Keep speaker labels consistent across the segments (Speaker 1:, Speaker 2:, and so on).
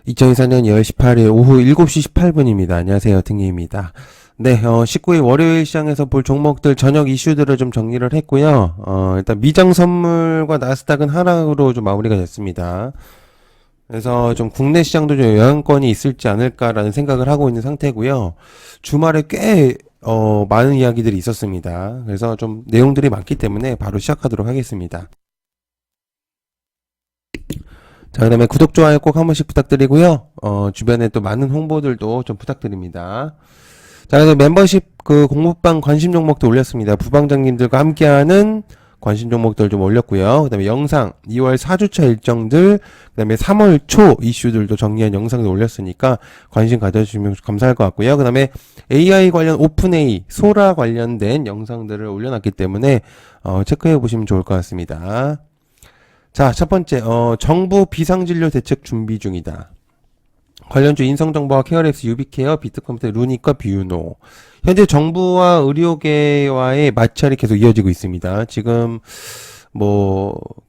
Speaker 1: 2024년 2월 18일 오후 7시 18분입니다. 안녕하세요. 등리입니다. 네, 19일 월요일 시장에서 볼 종목들 저녁 이슈들을 좀 정리를 했고요. 일단 미장 선물과 나스닥은 하락으로 좀 마무리가 됐습니다. 그래서 좀 국내 시장도 좀 영향권이 있을지 않을까라는 생각을 하고 있는 상태고요. 주말에 꽤 많은 이야기들이 있었습니다. 그래서 좀 내용들이 많기 때문에 바로 시작하도록 하겠습니다. 자, 그 다음에 구독, 좋아요 꼭 한 번씩 부탁드리고요. 주변에 또 많은 홍보들도 좀 부탁드립니다. 자, 그래서 멤버십 그 공부방 관심 종목도 올렸습니다. 부방장님들과 함께하는 관심 종목들 좀 올렸고요. 그 다음에 영상, 2월 4주차 일정들, 그 다음에 3월 초 이슈들도 정리한 영상도 올렸으니까 관심 가져주시면 감사할 것 같고요. 그 다음에 AI 관련 오픈AI, 소라 관련된 영상들을 올려놨기 때문에 체크해 보시면 좋을 것 같습니다. 자, 첫 번째, 정부 비상진료 대책 준비 중이다. 관련주 인성정보와 케어랩스, 유비케어, 비트컴퓨터, 루니과, 뷰노. 현재 정부와 의료계와의 마찰이 계속 이어지고 있습니다. 지금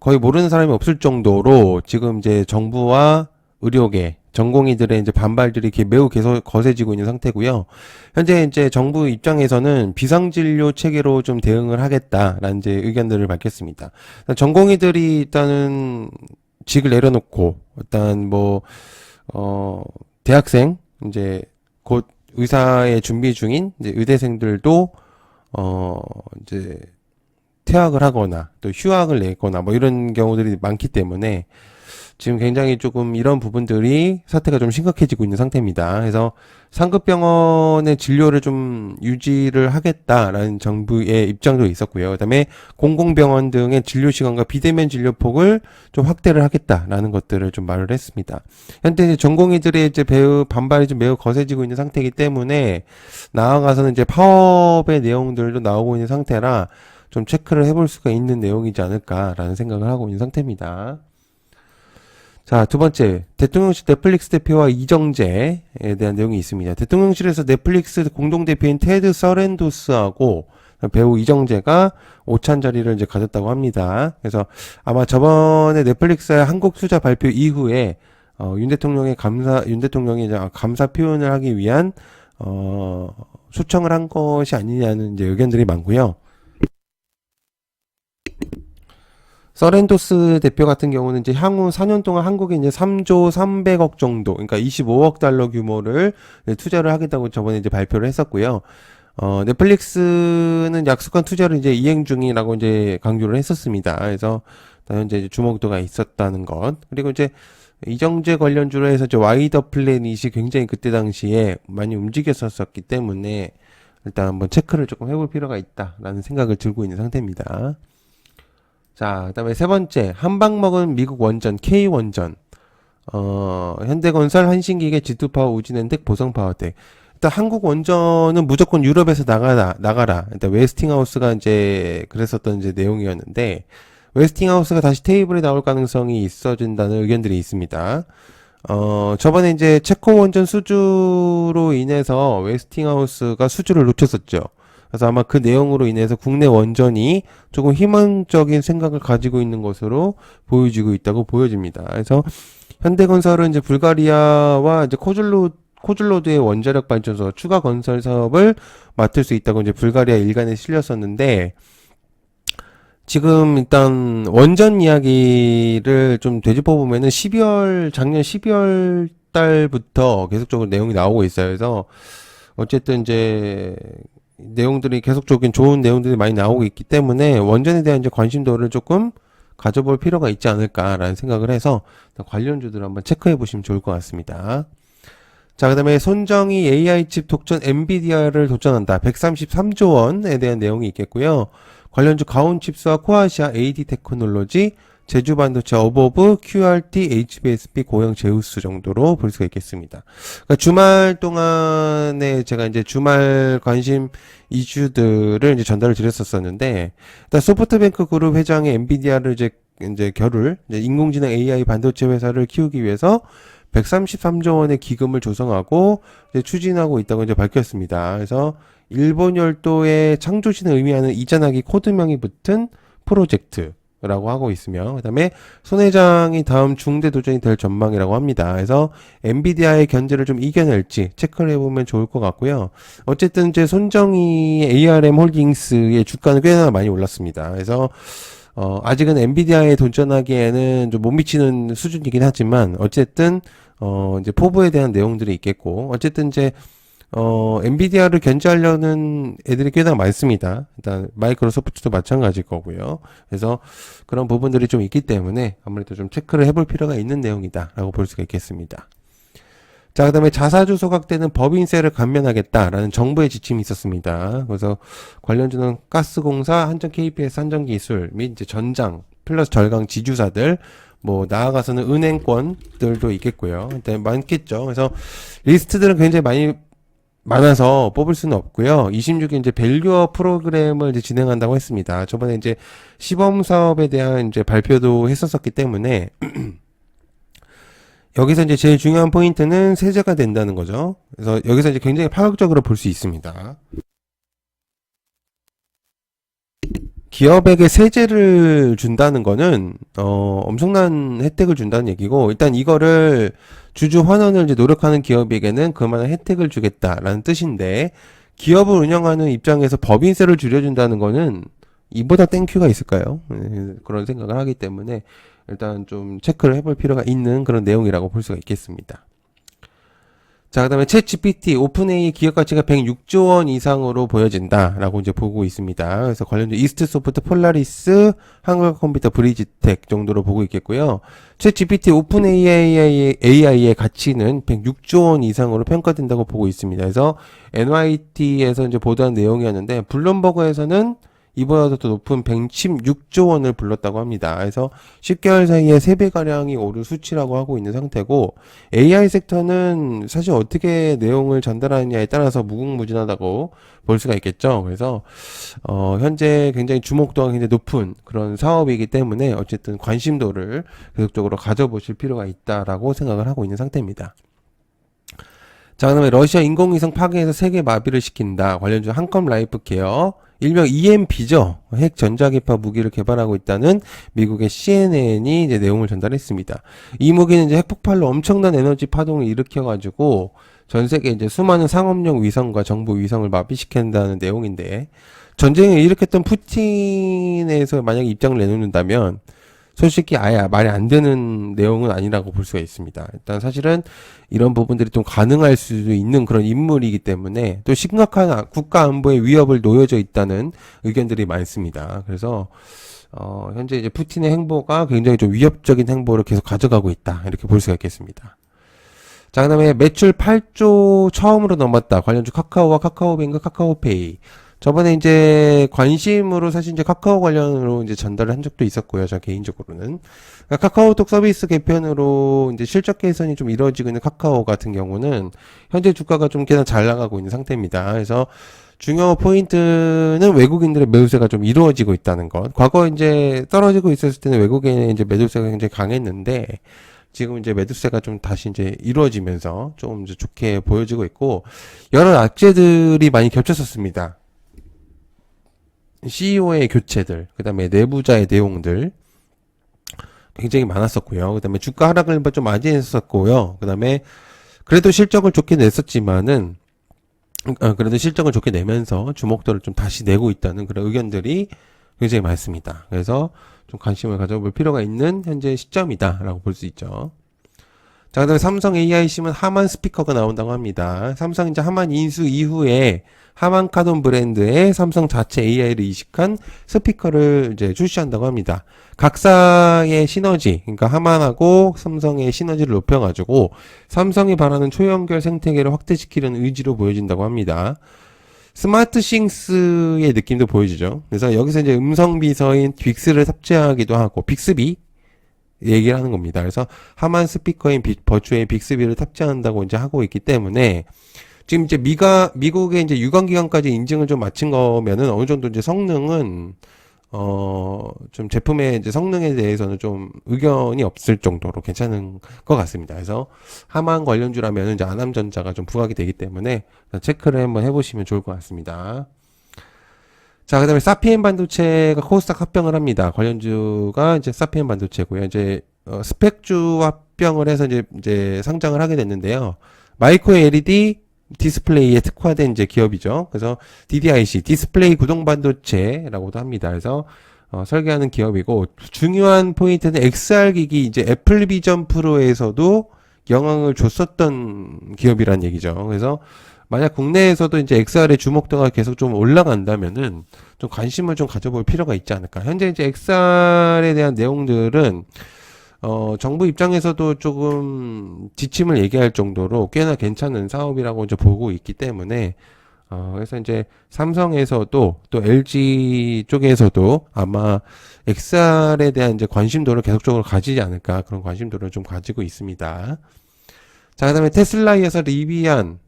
Speaker 1: 거의 모르는 사람이 없을 정도로 지금 이제 정부와 의료계, 전공의들의 이제 반발들이 이렇게 매우 계속 거세지고 있는 상태고요. 현재 이제 정부 입장에서는 비상진료 체계로 좀 대응을 하겠다라는 이제 의견들을 밝혔습니다. 전공의들이 일단은 직을 내려놓고 일단 대학생 이제 곧 의사의 준비 중인 이제 의대생들도 이제 퇴학을 하거나 또 휴학을 내거나 이런 경우들이 많기 때문에 지금 굉장히 조금 이런 부분들이 사태가 좀 심각해지고 있는 상태입니다. 그래서 상급병원의 진료를 좀 유지를 하겠다라는 정부의 입장도 있었고요. 그다음에 공공병원 등의 진료 시간과 비대면 진료폭을 좀 확대를 하겠다라는 것들을 좀 말을 했습니다. 현재 이제 전공의들의 이제 반발이 좀 매우 거세지고 있는 상태이기 때문에 나아가서는 이제 파업의 내용들도 나오고 있는 상태라 좀 체크를 해볼 수가 있는 내용이지 않을까라는 생각을 하고 있는 상태입니다. 자, 두 번째, 대통령실 넷플릭스 대표와 이정재에 대한 내용이 있습니다. 대통령실에서 넷플릭스 공동대표인 테드 서렌도스하고 배우 이정재가 오찬 자리를 이제 가졌다고 합니다. 그래서 아마 저번에 넷플릭스의 한국 투자 발표 이후에 윤 대통령이 이제 감사 표현을 하기 위한 초청을 한 것이 아니냐는 이제 의견들이 많고요. 서렌도스 대표 같은 경우는 이제 향후 4년 동안 한국에 이제 3조 300억 정도, 그러니까 25억 달러 규모를 투자를 하겠다고 저번에 이제 발표를 했었고요. 넷플릭스는 약속한 투자를 이제 이행 중이라고 이제 강조를 했었습니다. 그래서 현재 이제 주목도가 있었다는 것. 그리고 이제 이정재 관련주로 해서 이제 와이더 플래닛이 굉장히 그때 당시에 많이 움직였었기 때문에 일단 한번 체크를 조금 해볼 필요가 있다라는 생각을 들고 있는 상태입니다. 자, 그 다음에 세 번째, 한방 먹은 미국 원전, K원전. 현대건설, 한신기계, G2파워, 우진엔텍, 보성파워텍. 일단 한국 원전은 무조건 유럽에서 나가라. 일단 웨스팅하우스가 이제 그랬었던 이제 내용이었는데, 웨스팅하우스가 다시 테이블에 나올 가능성이 있어진다는 의견들이 있습니다. 저번에 이제 체코 원전 수주로 인해서 웨스팅하우스가 수주를 놓쳤었죠. 그래서 아마 그 내용으로 인해서 국내 원전이 조금 희망적인 생각을 가지고 있는 것으로 보여지고 있다고 보여집니다. 그래서 현대건설은 이제 불가리아와 이제 코줄로드의 원자력 발전소 추가 건설 사업을 맡을 수 있다고 이제 불가리아 일간에 실렸었는데, 지금 일단 원전 이야기를 좀 되짚어 보면은 작년 12월 달부터 계속적으로 내용이 나오고 있어요. 그래서 어쨌든 이제 내용들이 계속적인 좋은 내용들이 많이 나오고 있기 때문에 원전에 대한 이제 관심도를 조금 가져볼 필요가 있지 않을까라는 생각을 해서 관련주들을 한번 체크해 보시면 좋을 것 같습니다. 자, 그 다음에 손정희 AI칩 독점 엔비디아를 도전한다. 133조 원에 대한 내용이 있겠고요. 관련주 가온칩스와 코아시아, AD 테크놀로지, 제주반도체, 어버브, QRT, HBSP, 고형 제우스 정도로 볼 수가 있겠습니다. 그러니까 주말 동안에 제가 이제 주말 관심 이슈들을 이제 전달을 드렸었었는데, 일단 소프트뱅크 그룹 회장의 엔비디아를 이제 인공지능 AI 반도체 회사를 키우기 위해서 133조 원의 기금을 조성하고 이제 추진하고 있다고 이제 밝혔습니다. 그래서 일본 열도의 창조신을 의미하는 이전하기 코드명이 붙은 프로젝트. 라고 하고 있으며, 그 다음에 손 회장이 다음 중대 도전이 될 전망이라고 합니다. 그래서 엔비디아의 견제를 좀 이겨낼지 체크를 해보면 좋을 것 같고요. 어쨌든 이제 손정희 ARM 홀딩스의 주가는 꽤나 많이 올랐습니다. 그래서 아직은 엔비디아에 도전하기에는 좀 못 미치는 수준이긴 하지만, 어쨌든 이제 포부에 대한 내용들이 있겠고, 어쨌든 이제 엔비디아를 견제하려는 애들이 꽤나 많습니다. 일단 마이크로소프트도 마찬가지일 거고요. 그래서 그런 부분들이 좀 있기 때문에 아무래도 좀 체크를 해볼 필요가 있는 내용이다라고 볼 수가 있겠습니다. 자, 그 다음에 자사주 소각되는 법인세를 감면하겠다라는 정부의 지침이 있었습니다. 그래서 관련주는 가스공사, 한전 KPS, 한전기술 및 이제 전장 플러스 절강 지주사들, 뭐 나아가서는 은행권들도 있겠고요. 일단 많겠죠. 그래서 리스트들은 굉장히 많아서 뽑을 수는 없고요. 26일 이제 밸류업 프로그램을 이제 진행한다고 했습니다. 저번에 이제 시범 사업에 대한 이제 발표도 했었기 때문에 여기서 이제 제일 중요한 포인트는 세제가 된다는 거죠. 그래서 여기서 이제 굉장히 파격적으로 볼 수 있습니다. 기업에게 세제를 준다는 거는 엄청난 혜택을 준다는 얘기고, 일단 이거를 주주 환원을 이제 노력하는 기업에게는 그만한 혜택을 주겠다라는 뜻인데, 기업을 운영하는 입장에서 법인세를 줄여준다는 거는 이보다 땡큐가 있을까요? 그런 생각을 하기 때문에 일단 좀 체크를 해볼 필요가 있는 그런 내용이라고 볼 수가 있겠습니다. 자, 그 다음에 챗 GPT, 오픈AI 기업 가치가 106조 원 이상으로 보여진다라고 이제 보고 있습니다. 그래서 관련주 이스트소프트, 폴라리스, 한국컴퓨터, 브리지텍 정도로 보고 있겠고요. 챗 GPT, 오픈AI의 가치는 106조 원 이상으로 평가된다고 보고 있습니다. 그래서 NYT에서 이제 보도한 내용이었는데, 블룸버그에서는 이보다도 더 높은 116조 원을 불렀다고 합니다. 그래서 10개월 사이에 3배가량이 오른 수치라고 하고 있는 상태고, AI 섹터는 사실 어떻게 내용을 전달하느냐에 따라서 무궁무진하다고 볼 수가 있겠죠. 그래서 현재 굉장히 주목도가 굉장히 높은 그런 사업이기 때문에 어쨌든 관심도를 계속적으로 가져보실 필요가 있다라고 생각을 하고 있는 상태입니다. 자, 그다음에 러시아 인공위성 파괴해서 세계 마비를 시킨다. 관련주 한컴 라이프 케어, 일명 EMP죠. 핵 전자기파 무기를 개발하고 있다는 미국의 CNN이 이제 내용을 전달했습니다. 이 무기는 이제 핵폭발로 엄청난 에너지 파동을 일으켜가지고 전 세계 이제 수많은 상업용 위성과 정부 위성을 마비시킨다는 내용인데, 전쟁을 일으켰던 푸틴에서 만약에 입장을 내놓는다면 솔직히 아예 말이 안 되는 내용은 아니라고 볼 수가 있습니다. 일단 사실은 이런 부분들이 좀 가능할 수도 있는 그런 인물이기 때문에, 또 심각한 국가 안보에 위협을 놓여져 있다는 의견들이 많습니다. 그래서 현재 이제 푸틴의 행보가 굉장히 좀 위협적인 행보를 계속 가져가고 있다, 이렇게 볼 수가 있겠습니다. 자, 그 다음에 매출 8조 처음으로 넘었다. 관련주 카카오와 카카오뱅크, 카카오페이. 저번에 이제 관심으로 사실 이제 카카오 관련으로 이제 전달을 한 적도 있었고요. 저 개인적으로는. 그러니까 카카오톡 서비스 개편으로 이제 실적 개선이 좀 이루어지고 있는 카카오 같은 경우는 현재 주가가 좀 꽤나 잘 나가고 있는 상태입니다. 그래서 중요 포인트는 외국인들의 매도세가 좀 이루어지고 있다는 것. 과거 이제 떨어지고 있었을 때는 외국인의 이제 매도세가 굉장히 강했는데, 지금 이제 매도세가 좀 다시 이제 이루어지면서 좀 이제 좋게 보여지고 있고, 여러 악재들이 많이 겹쳤었습니다. CEO의 교체들, 그 다음에 내부자의 내용들 굉장히 많았었고요. 그 다음에 주가 하락을 좀 많이 했었고요. 그 다음에 그래도 실적을 좋게 냈었지만은, 그래도 실적을 좋게 내면서 주목도를 좀 다시 내고 있다는 그런 의견들이 굉장히 많습니다. 그래서 좀 관심을 가져볼 필요가 있는 현재 시점이다라고 볼 수 있죠. 자, 그다음에 삼성 AI심은 하만 스피커가 나온다고 합니다. 삼성 이제 하만 인수 이후에 하만 카돈 브랜드의 삼성 자체 AI를 이식한 스피커를 이제 출시한다고 합니다. 각사의 시너지, 그러니까 하만하고 삼성의 시너지를 높여가지고 삼성이 바라는 초연결 생태계를 확대시키려는 의지로 보여진다고 합니다. 스마트 싱스의 느낌도 보여지죠. 그래서 여기서 이제 음성 비서인 빅스를 탑재하기도 하고, 빅스비 얘기를 하는 겁니다. 그래서 하만 스피커인 버추의 빅스비를 탑재한다고 이제 하고 있기 때문에, 지금 이제 미국의 이제 유관기관까지 인증을 좀 마친 거면은 어느 정도 이제 성능은 좀 제품의 이제 성능에 대해서는 좀 의견이 없을 정도로 괜찮은 것 같습니다. 그래서 하만 관련주라면 이제 안암전자가 좀 부각이 되기 때문에 체크를 한번 해보시면 좋을 것 같습니다. 자, 그다음에 사피엔 반도체가 코스닥 합병을 합니다. 관련주가 이제 사피엔 반도체고요. 이제 스펙주 합병을 해서 이제 상장을 하게 됐는데요. 마이크로 LED 디스플레이에 특화된 이제 기업이죠. 그래서 DDIC 디스플레이 구동 반도체라고도 합니다. 그래서 설계하는 기업이고, 중요한 포인트는 XR 기기 이제 애플 비전 프로에서도 영향을 줬었던 기업이란 얘기죠. 그래서 만약 국내에서도 이제 XR의 주목도가 계속 좀 올라간다면은 좀 관심을 좀 가져볼 필요가 있지 않을까. 현재 이제 XR에 대한 내용들은 정부 입장에서도 조금 지침을 얘기할 정도로 꽤나 괜찮은 사업이라고 이제 보고 있기 때문에 그래서 이제 삼성에서도 또 LG 쪽에서도 아마 XR에 대한 이제 관심도를 계속적으로 가지지 않을까, 그런 관심도를 좀 가지고 있습니다. 자, 그다음에 테슬라에서 리비안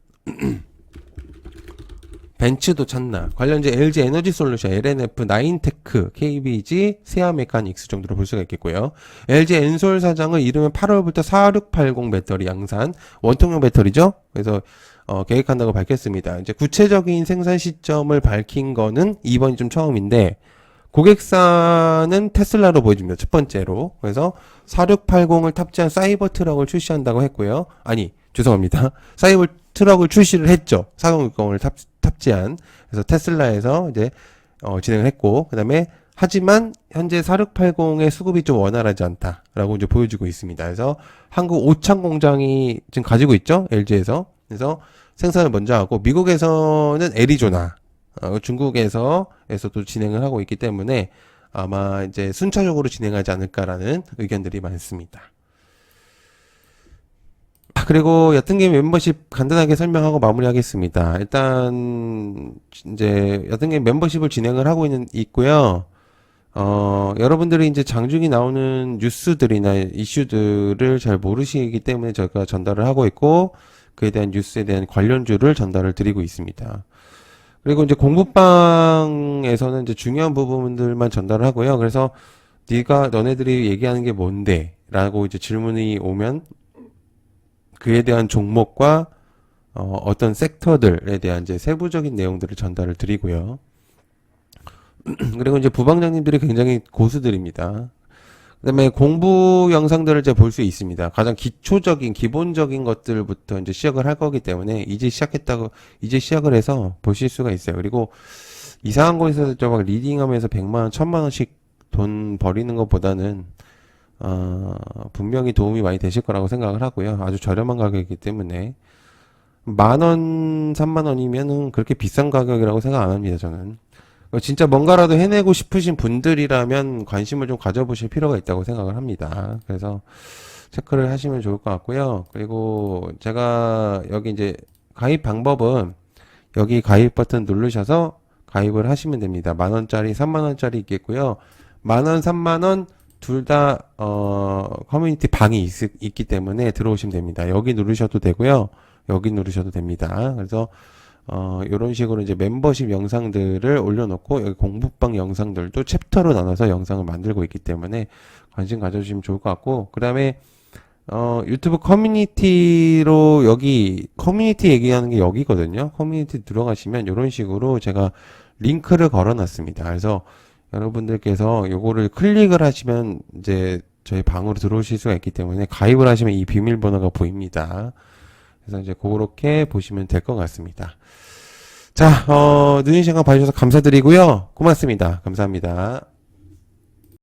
Speaker 1: 벤츠도 찾나, 관련 이제 LG 에너지 솔루션, LNF, 나인테크, KBG, 세아 메카닉스 정도로 볼 수가 있겠고요. LG 엔솔 사장은 이르면 8월부터 4680 배터리 양산, 원통형 배터리죠. 그래서 계획한다고 밝혔습니다. 이제 구체적인 생산 시점을 밝힌 거는 이번이 좀 처음인데, 고객사는 테슬라로 보여집니다. 첫 번째로. 그래서 4680을 탑재한 사이버 트럭을 출시한다고 했고요. 아니, 죄송합니다. 사이버 트럭을 출시를 했죠. 4060을 탑재한. 그래서 테슬라에서 이제 진행을 했고, 그다음에 하지만 현재 4680의 수급이 좀 원활하지 않다라고 이제 보여주고 있습니다. 그래서 한국 오창 공장이 지금 가지고 있죠. LG에서. 그래서 생산을 먼저 하고, 미국에서는 애리조나, 중국에서도 진행을 하고 있기 때문에 아마 이제 순차적으로 진행하지 않을까라는 의견들이 많습니다. 그리고 여튼게임 멤버십 간단하게 설명하고 마무리하겠습니다. 일단 이제 여튼게임 멤버십을 진행을 하고 있고요. 여러분들이 이제 장중에 나오는 뉴스들이나 이슈들을 잘 모르시기 때문에 저희가 전달을 하고 있고, 그에 대한 뉴스에 대한 관련주를 전달을 드리고 있습니다. 그리고 이제 공부방에서는 이제 중요한 부분들만 전달을 하고요. 그래서 너네들이 얘기하는 게 뭔데? 라고 이제 질문이 오면 그에 대한 종목과 어떤 섹터들에 대한 이제 세부적인 내용들을 전달을 드리고요. 그리고 이제 부방장님들이 굉장히 고수들입니다. 그다음에 공부 영상들을 이제 볼 수 있습니다. 가장 기초적인 기본적인 것들부터 이제 시작을 할 거기 때문에 이제 시작을 해서 보실 수가 있어요. 그리고 이상한 곳에서 막 리딩하면서 100만 원, 1000만 원씩 돈 버리는 것보다는 분명히 도움이 많이 되실 거라고 생각을 하고요. 아주 저렴한 가격이기 때문에 10,000원, 30,000원이면은 그렇게 비싼 가격이라고 생각 안 합니다, 저는. 진짜 뭔가라도 해내고 싶으신 분들이라면 관심을 좀 가져보실 필요가 있다고 생각을 합니다. 그래서 체크를 하시면 좋을 것 같고요. 그리고 제가 여기 이제 가입 방법은 여기 가입 버튼 누르셔서 가입을 하시면 됩니다. 10,000원짜리, 30,000원짜리 있겠고요. 10,000원, 30,000원 둘 다 커뮤니티 방이 있기 때문에 들어오시면 됩니다. 여기 누르셔도 되고요. 여기 누르셔도 됩니다. 그래서 요런 식으로 이제 멤버십 영상들을 올려놓고, 여기 공부방 영상들도 챕터로 나눠서 영상을 만들고 있기 때문에 관심 가져주시면 좋을 것 같고, 그 다음에 유튜브 커뮤니티로, 여기 커뮤니티 얘기하는 게 여기거든요. 커뮤니티 들어가시면 요런 식으로 제가 링크를 걸어놨습니다. 그래서 여러분들께서 요거를 클릭을 하시면 이제 저희 방으로 들어오실 수가 있기 때문에, 가입을 하시면 이 비밀번호가 보입니다. 그래서 이제 그렇게 보시면 될 것 같습니다. 자, 늦은 시간 봐주셔서 감사드리고요. 고맙습니다. 감사합니다.